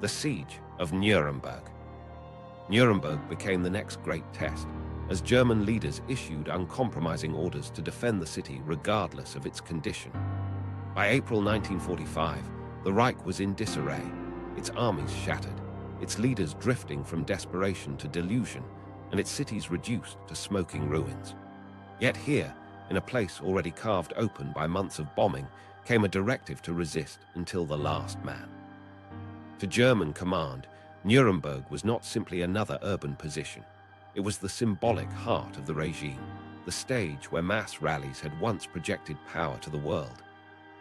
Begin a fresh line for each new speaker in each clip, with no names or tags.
The Siege of Nuremberg. Nuremberg became the next great test, as German leaders issued uncompromising orders to defend the city regardless of its condition. By April 1945, the Reich was in disarray, its armies shattered, its leaders drifting from desperation to delusion, and its cities reduced to smoking ruins. Yet here, in a place already carved open by months of bombing, came a directive to resist until the last man. To German command, Nuremberg was not simply another urban position. It was the symbolic heart of the regime, the stage where mass rallies had once projected power to the world.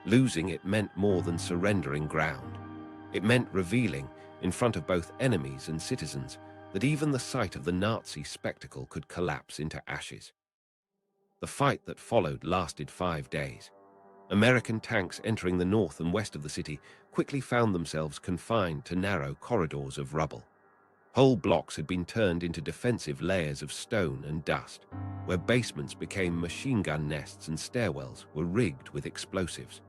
Losing it meant more than surrendering ground. It meant revealing, in front of both enemies and citizens, that even the sight of the Nazi spectacle could collapse into ashes. The fight that followed lasted 5 days. American tanks entering the north and west of the city quickly found themselves confined to narrow corridors of rubble. Whole blocks had been turned into defensive layers of stone and dust, where basements became machine gun nests and stairwells were rigged with explosives.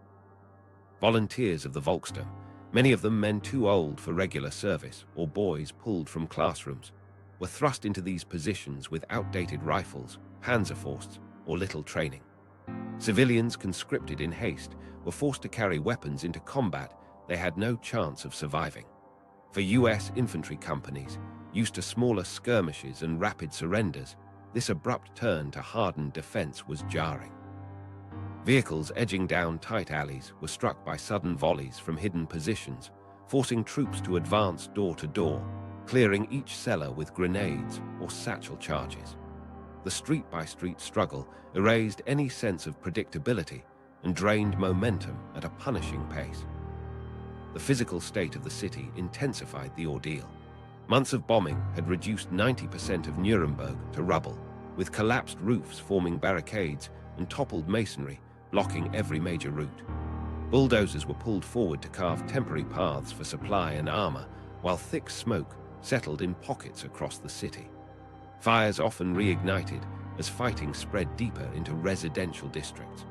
Volunteers of the Volkssturm, many of them men too old for regular service or boys pulled from classrooms, were thrust into these positions with outdated rifles, Panzerfausts, or little training. Civilians conscripted in haste were forced to carry weapons into combat they had no chance of surviving. For US infantry companies, used to smaller skirmishes and rapid surrenders, this abrupt turn to hardened defense was jarring. Vehicles edging down tight alleys were struck by sudden volleys from hidden positions, forcing troops to advance door to door, clearing each cellar with grenades or satchel charges. The street-by-street struggle erased any sense of predictability and drained momentum at a punishing pace. The physical state of the city intensified the ordeal. Months of bombing had reduced 90% of Nuremberg to rubble, with collapsed roofs forming barricades and toppled masonry blocking every major route. Bulldozers were pulled forward to carve temporary paths for supply and armor, while thick smoke settled in pockets across the city. Fires often reignited as fighting spread deeper into residential districts.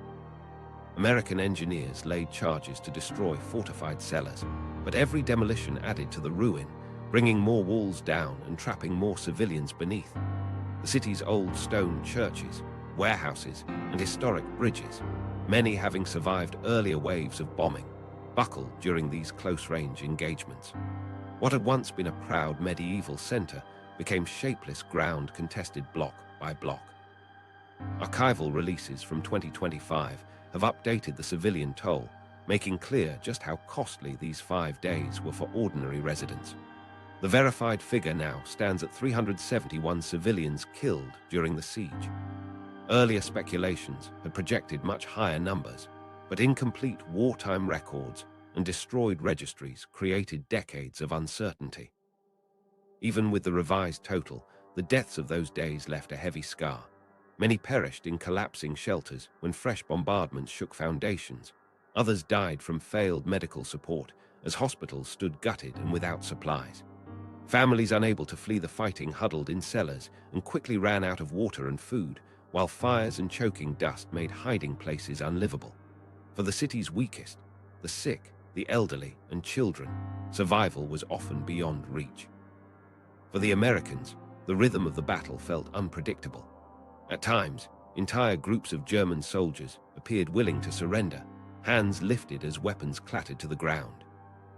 American engineers laid charges to destroy fortified cellars, but every demolition added to the ruin, bringing more walls down and trapping more civilians beneath. The city's old stone churches, warehouses, and historic bridges, many having survived earlier waves of bombing, buckled during these close-range engagements. What had once been a proud medieval center became shapeless ground contested block by block. Archival releases from 2025 have updated the civilian toll, making clear just how costly these 5 days were for ordinary residents. The verified figure now stands at 371 civilians killed during the siege. Earlier speculations had projected much higher numbers, but incomplete wartime records and destroyed registries created decades of uncertainty. Even with the revised total, the deaths of those days left a heavy scar. Many perished in collapsing shelters when fresh bombardments shook foundations. Others died from failed medical support as hospitals stood gutted and without supplies. Families unable to flee the fighting huddled in cellars and quickly ran out of water and food, while fires and choking dust made hiding places unlivable. For the city's weakest, the sick, the elderly, and children, survival was often beyond reach. For the Americans, the rhythm of the battle felt unpredictable. At times, entire groups of German soldiers appeared willing to surrender, hands lifted as weapons clattered to the ground.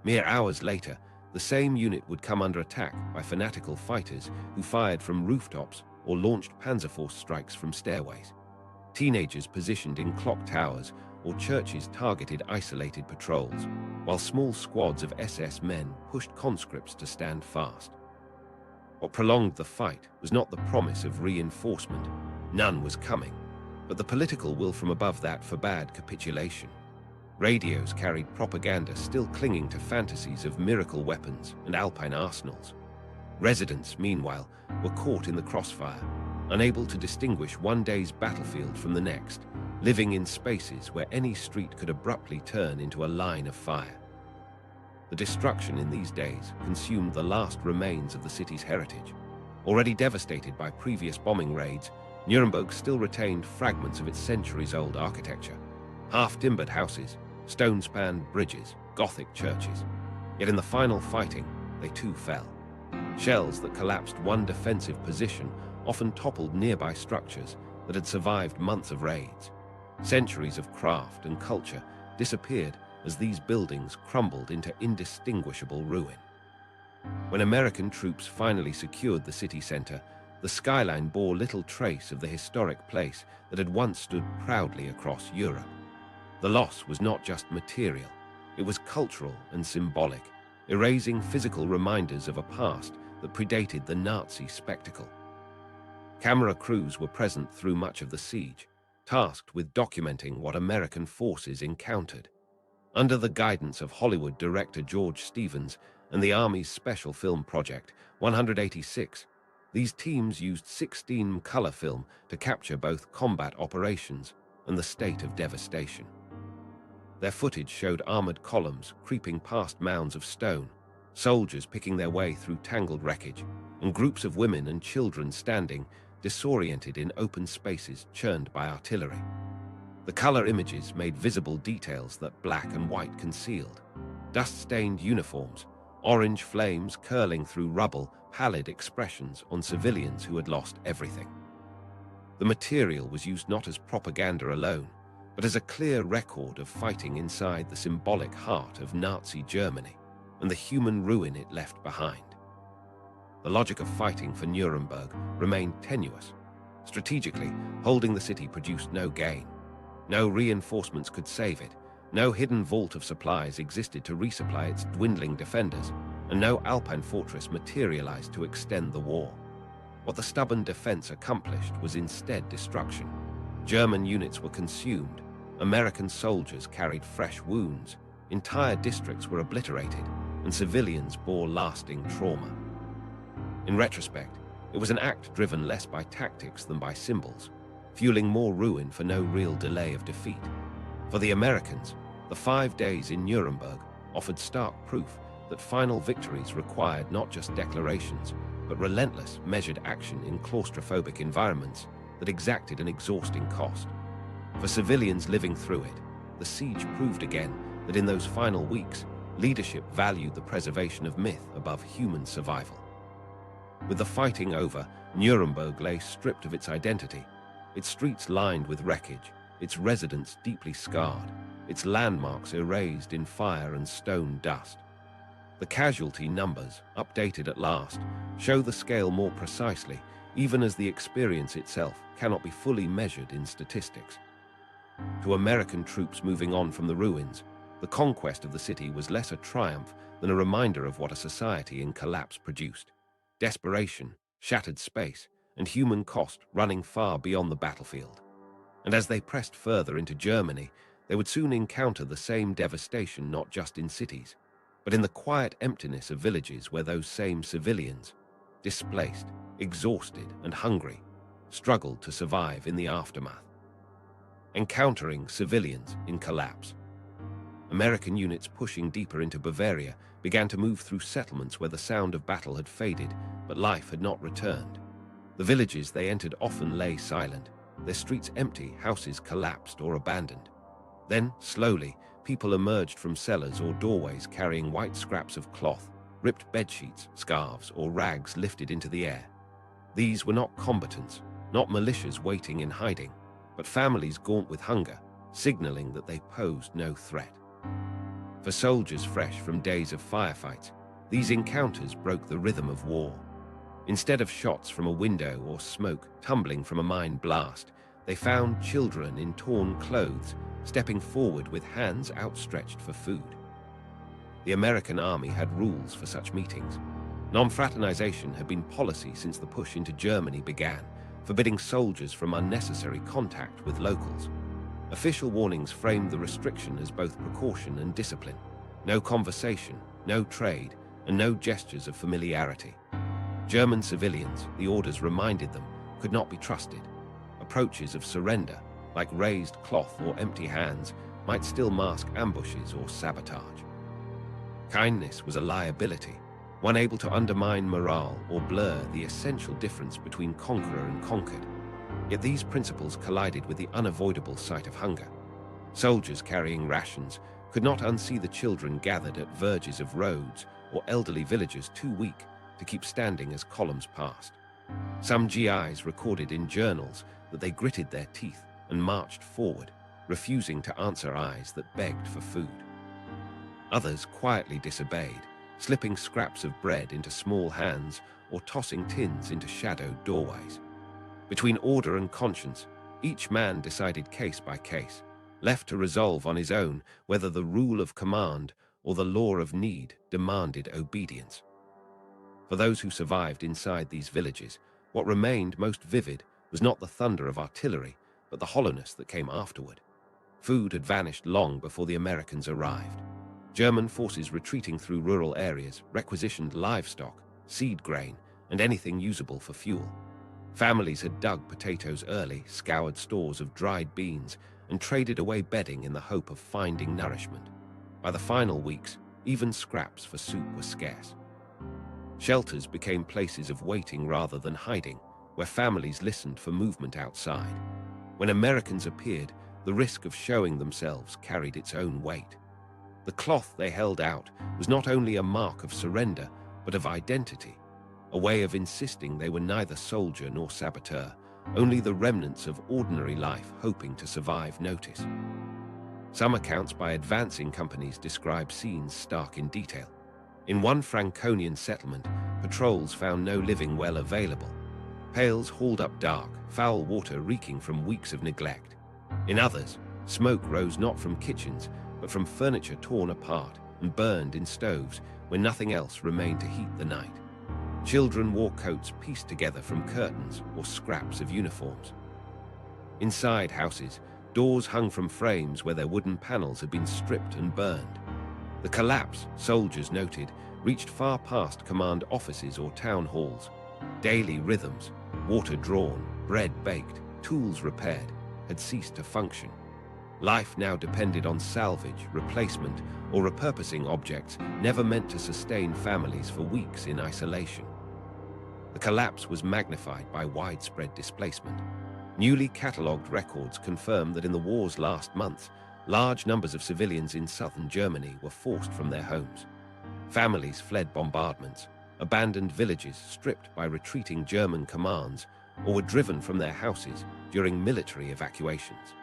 Mere hours later, the same unit would come under attack by fanatical fighters who fired from rooftops or launched Panzerfaust strikes from stairways. Teenagers positioned in clock towers or churches targeted isolated patrols, while small squads of SS men pushed conscripts to stand fast. What prolonged the fight was not the promise of reinforcement. None was coming, but the political will from above that forbade capitulation. Radios carried propaganda still clinging to fantasies of miracle weapons and Alpine arsenals. Residents, meanwhile, were caught in the crossfire, unable to distinguish one day's battlefield from the next, living in spaces where any street could abruptly turn into a line of fire. The destruction in these days consumed the last remains of the city's heritage. Already devastated by previous bombing raids, Nuremberg still retained fragments of its centuries-old architecture. Half-timbered houses, stone-spanned bridges, Gothic churches. Yet in the final fighting, they too fell. Shells that collapsed one defensive position often toppled nearby structures that had survived months of raids. Centuries of craft and culture disappeared as these buildings crumbled into indistinguishable ruin. When American troops finally secured the city center, the skyline bore little trace of the historic place that had once stood proudly across Europe. The loss was not just material, it was cultural and symbolic, erasing physical reminders of a past that predated the Nazi spectacle. Camera crews were present through much of the siege, tasked with documenting what American forces encountered. Under the guidance of Hollywood director George Stevens and the Army's Special Film Project 186, these teams used 16 color film to capture both combat operations and the state of devastation. Their footage showed armored columns creeping past mounds of stone, soldiers picking their way through tangled wreckage, and groups of women and children standing, disoriented in open spaces churned by artillery. The color images made visible details that black and white concealed. Dust-stained uniforms, orange flames curling through rubble, pallid expressions on civilians who had lost everything. The material was used not as propaganda alone, but as a clear record of fighting inside the symbolic heart of Nazi Germany and the human ruin it left behind. The logic of fighting for Nuremberg remained tenuous. Strategically, holding the city produced no gain. No reinforcements could save it, no hidden vault of supplies existed to resupply its dwindling defenders, and no Alpine fortress materialized to extend the war. What the stubborn defense accomplished was instead destruction. German units were consumed, American soldiers carried fresh wounds, entire districts were obliterated, and civilians bore lasting trauma. In retrospect, it was an act driven less by tactics than by symbols, fueling more ruin for no real delay of defeat. For the Americans, the 5 days in Nuremberg offered stark proof that final victories required not just declarations, but relentless, measured action in claustrophobic environments that exacted an exhausting cost. For civilians living through it, the siege proved again that in those final weeks, leadership valued the preservation of myth above human survival. With the fighting over, Nuremberg lay stripped of its identity, its streets lined with wreckage, its residents deeply scarred, its landmarks erased in fire and stone dust. The casualty numbers, updated at last, show the scale more precisely, even as the experience itself cannot be fully measured in statistics. To American troops moving on from the ruins, the conquest of the city was less a triumph than a reminder of what a society in collapse produced. Desperation, shattered space, and human cost running far beyond the battlefield. And as they pressed further into Germany, they would soon encounter the same devastation not just in cities, but in the quiet emptiness of villages where those same civilians, displaced, exhausted, and hungry, struggled to survive in the aftermath. Encountering civilians in collapse. American units pushing deeper into Bavaria began to move through settlements where the sound of battle had faded, but life had not returned. The villages they entered often lay silent, their streets empty, houses collapsed or abandoned. Then, slowly, people emerged from cellars or doorways carrying white scraps of cloth, ripped bedsheets, scarves, or rags lifted into the air. These were not combatants, not militias waiting in hiding, but families gaunt with hunger, signaling that they posed no threat. For soldiers fresh from days of firefights, these encounters broke the rhythm of war. Instead of shots from a window or smoke tumbling from a mine blast, they found children in torn clothes, stepping forward with hands outstretched for food. The American army had rules for such meetings. Non-fraternization had been policy since the push into Germany began, forbidding soldiers from unnecessary contact with locals. Official warnings framed the restriction as both precaution and discipline. No conversation, no trade, and no gestures of familiarity. German civilians, the orders reminded them, could not be trusted. Approaches of surrender, like raised cloth or empty hands, might still mask ambushes or sabotage. Kindness was a liability, one able to undermine morale or blur the essential difference between conqueror and conquered. Yet these principles collided with the unavoidable sight of hunger. Soldiers carrying rations, could not unsee the children gathered at verges of roads or elderly villagers too weak to keep standing as columns passed. Some GIs recorded in journals that they gritted their teeth and marched forward, refusing to answer eyes that begged for food. Others quietly disobeyed, slipping scraps of bread into small hands or tossing tins into shadowed doorways. Between order and conscience, each man decided case by case, left to resolve on his own whether the rule of command or the law of need demanded obedience. For those who survived inside these villages, what remained most vivid was not the thunder of artillery, but the hollowness that came afterward. Food had vanished long before the Americans arrived. German forces retreating through rural areas requisitioned livestock, seed grain, and anything usable for fuel. Families had dug potatoes early, scoured stores of dried beans, and traded away bedding in the hope of finding nourishment. By the final weeks, even scraps for soup were scarce. Shelters became places of waiting rather than hiding, where families listened for movement outside. When Americans appeared, the risk of showing themselves carried its own weight. The cloth they held out was not only a mark of surrender, but of identity, a way of insisting they were neither soldier nor saboteur, only the remnants of ordinary life hoping to survive notice. Some accounts by advancing companies describe scenes stark in detail. In one Franconian settlement, patrols found no living well available. Pails hauled up dark, foul water reeking from weeks of neglect. In others, smoke rose not from kitchens, but from furniture torn apart and burned in stoves when nothing else remained to heat the night. Children wore coats pieced together from curtains or scraps of uniforms. Inside houses, doors hung from frames where their wooden panels had been stripped and burned. The collapse, soldiers noted, reached far past command offices or town halls. Daily rhythms, water drawn, bread baked, tools repaired, had ceased to function. Life now depended on salvage, replacement, or repurposing objects never meant to sustain families for weeks in isolation. The collapse was magnified by widespread displacement. Newly catalogued records confirm that in the war's last months, large numbers of civilians in southern Germany were forced from their homes. Families fled bombardments, abandoned villages stripped by retreating German commands, or were driven from their houses during military evacuations.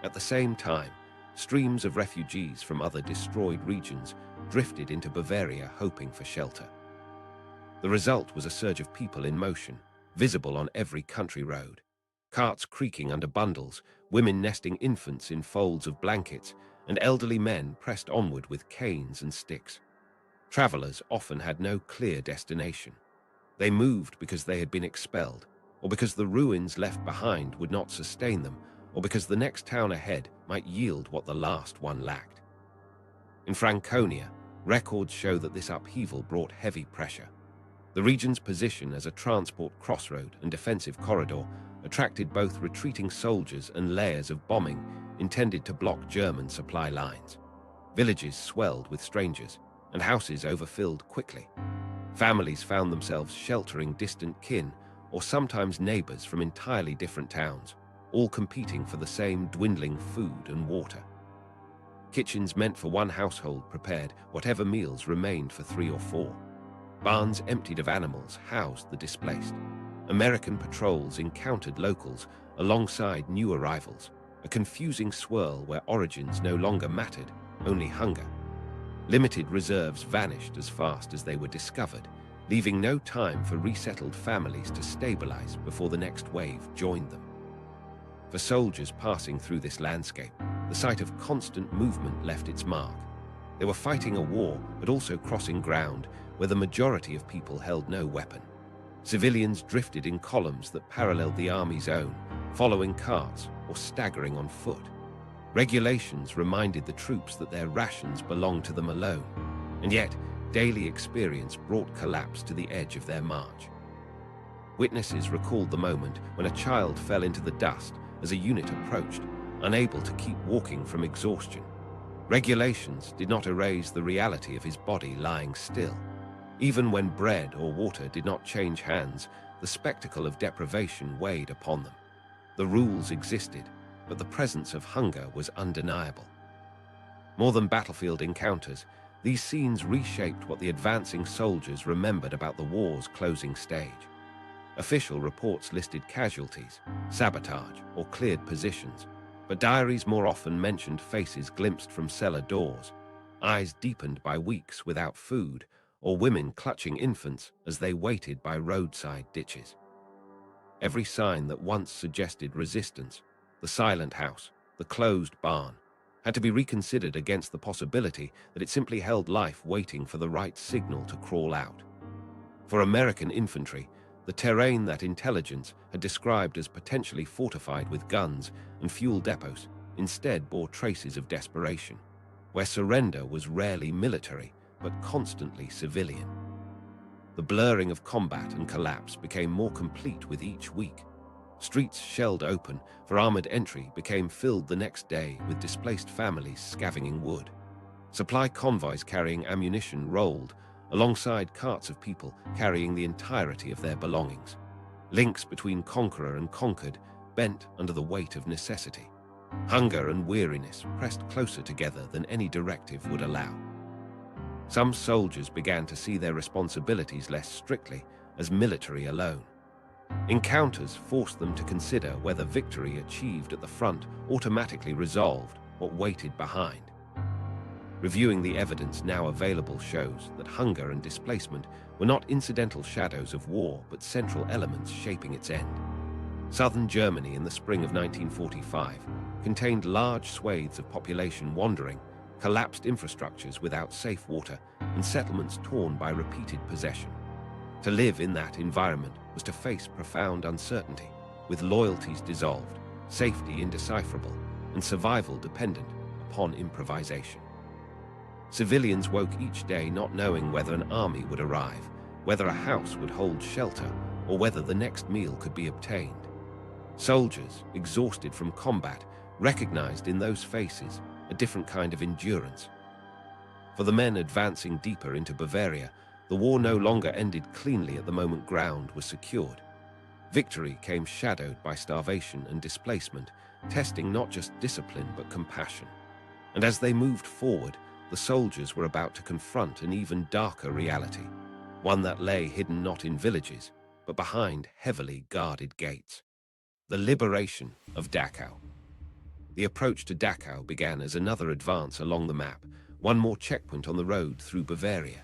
At the same time, streams of refugees from other destroyed regions drifted into Bavaria hoping for shelter. The result was a surge of people in motion, visible on every country road. Carts creaking under bundles, women nesting infants in folds of blankets, and elderly men pressed onward with canes and sticks. Travelers often had no clear destination. They moved because they had been expelled, or because the ruins left behind would not sustain them, or because the next town ahead might yield what the last one lacked. In Franconia, records show that this upheaval brought heavy pressure. The region's position as a transport crossroad and defensive corridor attracted both retreating soldiers and layers of bombing intended to block German supply lines. Villages swelled with strangers, and houses overfilled quickly. Families found themselves sheltering distant kin or sometimes neighbors from entirely different towns, all competing for the same dwindling food and water. Kitchens meant for one household prepared whatever meals remained for 3 or 4. Barns emptied of animals housed the displaced. American patrols encountered locals alongside new arrivals, a confusing swirl where origins no longer mattered, only hunger. Limited reserves vanished as fast as they were discovered, leaving no time for resettled families to stabilize before the next wave joined them. For soldiers passing through this landscape, the sight of constant movement left its mark. They were fighting a war, but also crossing ground where the majority of people held no weapon. Civilians drifted in columns that paralleled the army's own, following carts or staggering on foot. Regulations reminded the troops that their rations belonged to them alone, and yet daily experience brought collapse to the edge of their march. Witnesses recalled the moment when a child fell into the dust as a unit approached, unable to keep walking from exhaustion. Regulations did not erase the reality of his body lying still. Even when bread or water did not change hands, the spectacle of deprivation weighed upon them. The rules existed, but the presence of hunger was undeniable. More than battlefield encounters, these scenes reshaped what the advancing soldiers remembered about the war's closing stage. Official reports listed casualties, sabotage, or cleared positions, but diaries more often mentioned faces glimpsed from cellar doors, eyes deepened by weeks without food, or women clutching infants as they waited by roadside ditches. Every sign that once suggested resistance, the silent house, the closed barn, had to be reconsidered against the possibility that it simply held life waiting for the right signal to crawl out. For American infantry, the terrain that intelligence had described as potentially fortified with guns and fuel depots instead bore traces of desperation, where surrender was rarely military but constantly civilian. The blurring of combat and collapse became more complete with each week. Streets shelled open for armored entry became filled the next day with displaced families scavenging wood. Supply convoys carrying ammunition rolled alongside carts of people carrying the entirety of their belongings. Links between conqueror and conquered bent under the weight of necessity. Hunger and weariness pressed closer together than any directive would allow. Some soldiers began to see their responsibilities less strictly as military alone. Encounters forced them to consider whether victory achieved at the front automatically resolved what waited behind. Reviewing the evidence now available shows that hunger and displacement were not incidental shadows of war but central elements shaping its end. Southern Germany in the spring of 1945 contained large swathes of population wandering, collapsed infrastructures without safe water, and settlements torn by repeated possession. To live in that environment was to face profound uncertainty, with loyalties dissolved, safety indecipherable, and survival dependent upon improvisation. Civilians woke each day not knowing whether an army would arrive, whether a house would hold shelter, or whether the next meal could be obtained. Soldiers, exhausted from combat, recognized in those faces a different kind of endurance. For the men advancing deeper into Bavaria, the war no longer ended cleanly at the moment ground was secured. Victory came shadowed by starvation and displacement, testing not just discipline but compassion. And as they moved forward, the soldiers were about to confront an even darker reality, one that lay hidden not in villages, but behind heavily guarded gates. The liberation of Dachau. The approach to Dachau began as another advance along the map, one more checkpoint on the road through Bavaria.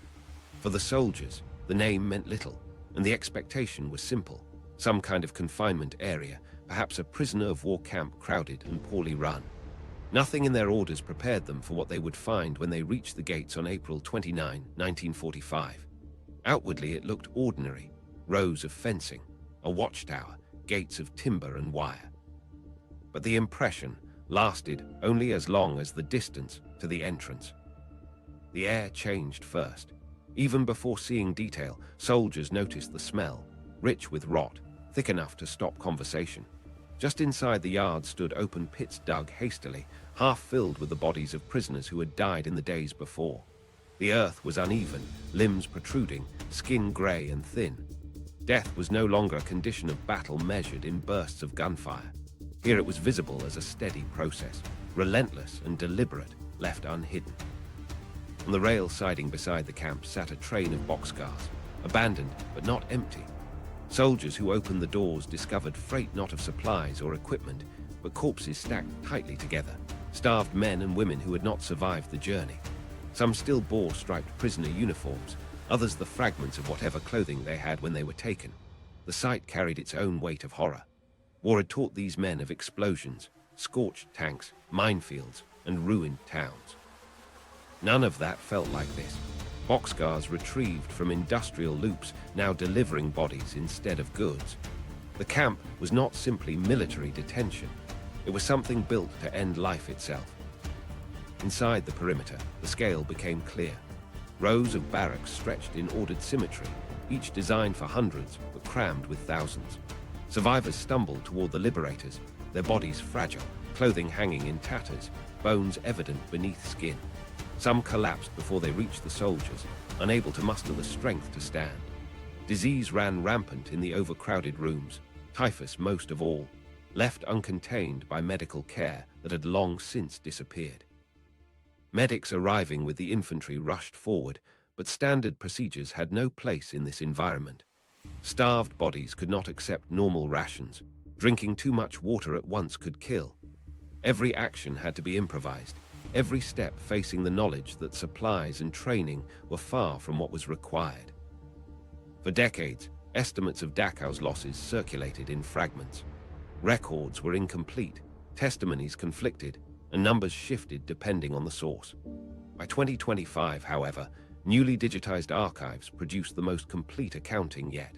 For the soldiers, the name meant little, and the expectation was simple: some kind of confinement area, perhaps a prisoner of war camp crowded and poorly run. Nothing in their orders prepared them for what they would find when they reached the gates on April 29, 1945. Outwardly, it looked ordinary: rows of fencing, a watchtower, gates of timber and wire. But the impression lasted only as long as the distance to the entrance. The air changed first. Even before seeing detail, soldiers noticed the smell, rich with rot, thick enough to stop conversation. Just inside the yard stood open pits dug hastily, half filled with the bodies of prisoners who had died in the days before. The earth was uneven, limbs protruding, skin grey and thin. Death was no longer a condition of battle measured in bursts of gunfire. Here it was visible as a steady process, relentless and deliberate, left unhidden. On the rail siding beside the camp sat a train of boxcars, abandoned but not empty. Soldiers who opened the doors discovered freight not of supplies or equipment, but corpses stacked tightly together, starved men and women who had not survived the journey. Some still bore striped prisoner uniforms, others the fragments of whatever clothing they had when they were taken. The sight carried its own weight of horror. War had taught these men of explosions, scorched tanks, minefields, and ruined towns. None of that felt like this. Boxcars retrieved from industrial loops, now delivering bodies instead of goods. The camp was not simply military detention. It was something built to end life itself. Inside the perimeter, the scale became clear. Rows of barracks stretched in ordered symmetry, each designed for hundreds but crammed with thousands. Survivors stumbled toward the liberators, their bodies fragile, clothing hanging in tatters, bones evident beneath skin. Some collapsed before they reached the soldiers, unable to muster the strength to stand. Disease ran rampant in the overcrowded rooms, typhus most of all, left uncontained by medical care that had long since disappeared. Medics arriving with the infantry rushed forward, but standard procedures had no place in this environment. Starved bodies could not accept normal rations. Drinking too much water at once could kill. Every action had to be improvised, every step facing the knowledge that supplies and training were far from what was required. For decades, estimates of Dachau's losses circulated in fragments. Records were incomplete, testimonies conflicted, and numbers shifted depending on the source. By 2025, however, newly digitized archives produced the most complete accounting yet.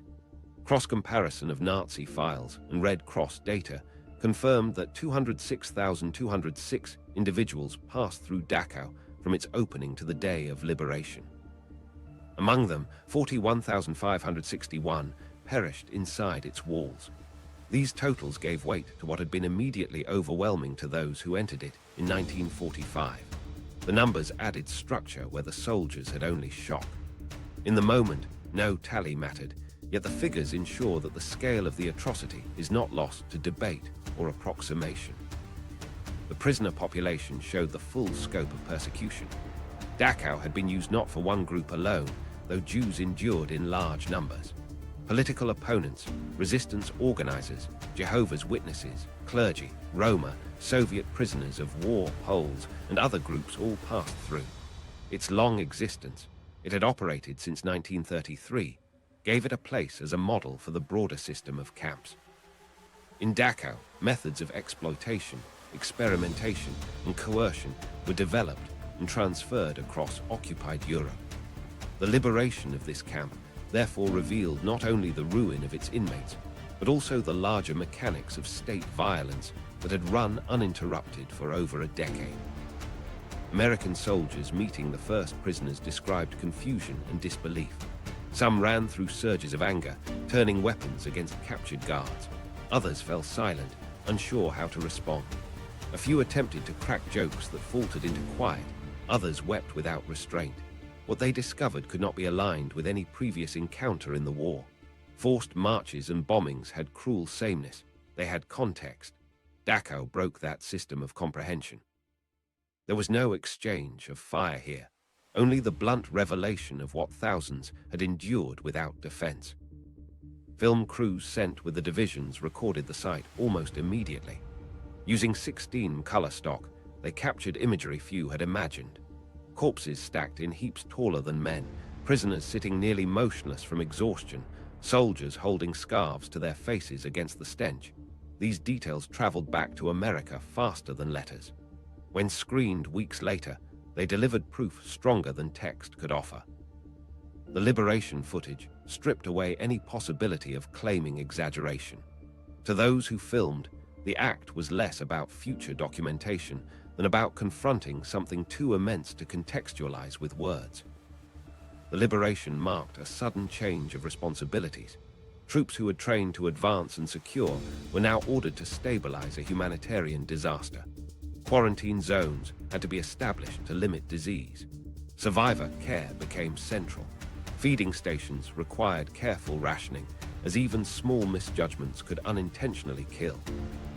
Cross-comparison of Nazi files and Red Cross data confirmed that 206,206 individuals passed through Dachau from its opening to the day of liberation. Among them, 41,561 perished inside its walls. These totals gave weight to what had been immediately overwhelming to those who entered it in 1945. The numbers added structure where the soldiers had only shock. In the moment, no tally mattered, yet the figures ensure that the scale of the atrocity is not lost to debate or approximation. The prisoner population showed the full scope of persecution. Dachau had been used not for one group alone, though Jews endured in large numbers. Political opponents, resistance organizers, Jehovah's Witnesses, clergy, Roma, Soviet prisoners of war, Poles, and other groups all passed through. Its long existence, it had operated since 1933, gave it a place as a model for the broader system of camps. In Dachau, methods of exploitation, experimentation, and coercion were developed and transferred across occupied Europe. The liberation of this camp therefore revealed not only the ruin of its inmates, but also the larger mechanics of state violence that had run uninterrupted for over a decade. American soldiers meeting the first prisoners described confusion and disbelief. Some ran through surges of anger, turning weapons against captured guards. Others fell silent, unsure how to respond. A few attempted to crack jokes that faltered into quiet. Others wept without restraint. What they discovered could not be aligned with any previous encounter in the war. Forced marches and bombings had cruel sameness. They had context. Dachau broke that system of comprehension. There was no exchange of fire here, only the blunt revelation of what thousands had endured without defense. Film crews sent with the divisions recorded the site almost immediately. Using 16 color stock, they captured imagery few had imagined. Corpses stacked in heaps taller than men, prisoners sitting nearly motionless from exhaustion, soldiers holding scarves to their faces against the stench. These details traveled back to America faster than letters. When screened weeks later, they delivered proof stronger than text could offer. The liberation footage stripped away any possibility of claiming exaggeration. To those who filmed, the act was less about future documentation than about confronting something too immense to contextualize with words. The liberation marked a sudden change of responsibilities. Troops who had trained to advance and secure were now ordered to stabilize a humanitarian disaster. Quarantine zones had to be established to limit disease. Survivor care became central. Feeding stations required careful rationing, as even small misjudgments could unintentionally kill.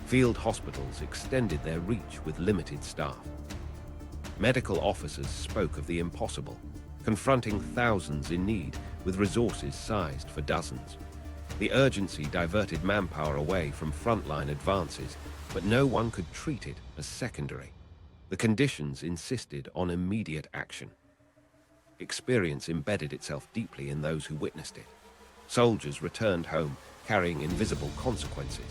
Field hospitals extended their reach with limited staff. Medical officers spoke of the impossible, confronting thousands in need with resources sized for dozens. The urgency diverted manpower away from frontline advances, but no one could treat it as secondary. The conditions insisted on immediate action. Experience embedded itself deeply in those who witnessed it. Soldiers returned home carrying invisible consequences.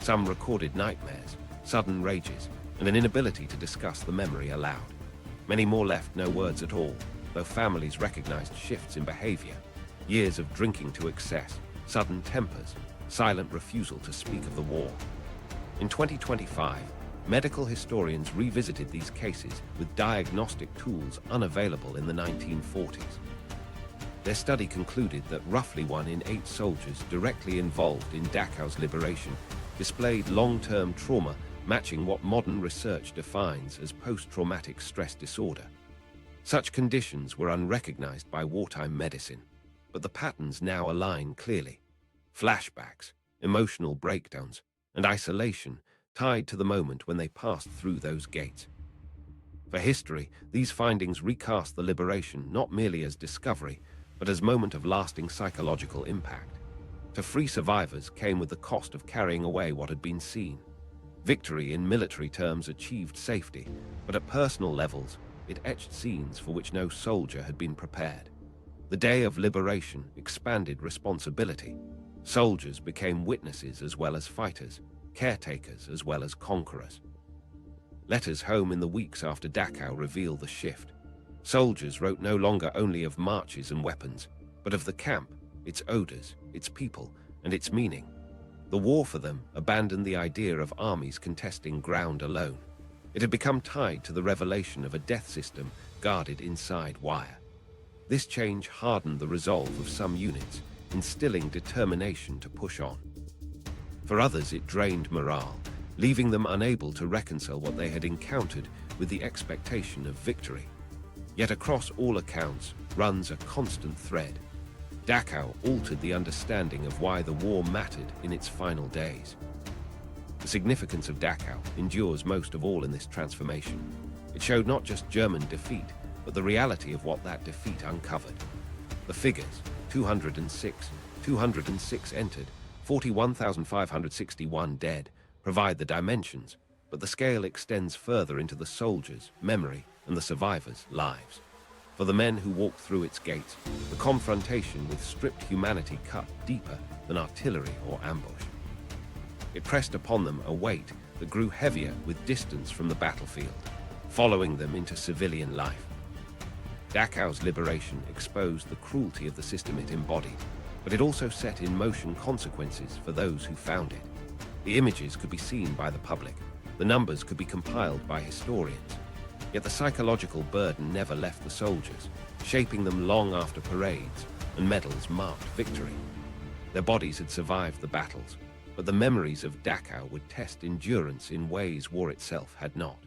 Some recorded nightmares, sudden rages, and an inability to discuss the memory aloud. Many more left no words at all, though families recognized shifts in behavior. Years of drinking to excess, sudden tempers, silent refusal to speak of the war. In 2025, medical historians revisited these cases with diagnostic tools unavailable in the 1940s. Their study concluded that roughly 1 in 8 soldiers directly involved in Dachau's liberation displayed long-term trauma matching what modern research defines as post-traumatic stress disorder. Such conditions were unrecognized by wartime medicine, but the patterns now align clearly. Flashbacks, emotional breakdowns, and isolation tied to the moment when they passed through those gates. For history, these findings recast the liberation not merely as discovery, but as moment of lasting psychological impact. To free survivors came with the cost of carrying away what had been seen. Victory in military terms achieved safety, but at personal levels, it etched scenes for which no soldier had been prepared. The day of liberation expanded responsibility. Soldiers became witnesses as well as fighters, caretakers as well as conquerors. Letters home in the weeks after Dachau reveal the shift. Soldiers wrote no longer only of marches and weapons, but of the camp, its odors, its people, and its meaning. The war for them abandoned the idea of armies contesting ground alone. It had become tied to the revelation of a death system guarded inside wire. This change hardened the resolve of some units, instilling determination to push on. For others, it drained morale, leaving them unable to reconcile what they had encountered with the expectation of victory. Yet across all accounts runs a constant thread. Dachau altered the understanding of why the war mattered in its final days. The significance of Dachau endures most of all in this transformation. It showed not just German defeat, but the reality of what that defeat uncovered. The figures, 206 entered, 41,561 dead, provide the dimensions, but the scale extends further into the soldiers' memory and the survivors' lives. For the men who walked through its gates, the confrontation with stripped humanity cut deeper than artillery or ambush. It pressed upon them a weight that grew heavier with distance from the battlefield, following them into civilian life. Dachau's liberation exposed the cruelty of the system it embodied, but it also set in motion consequences for those who found it. The images could be seen by the public, the numbers could be compiled by historians, yet the psychological burden never left the soldiers, shaping them long after parades and medals marked victory. Their bodies had survived the battles, but the memories of Dachau would test endurance in ways war itself had not.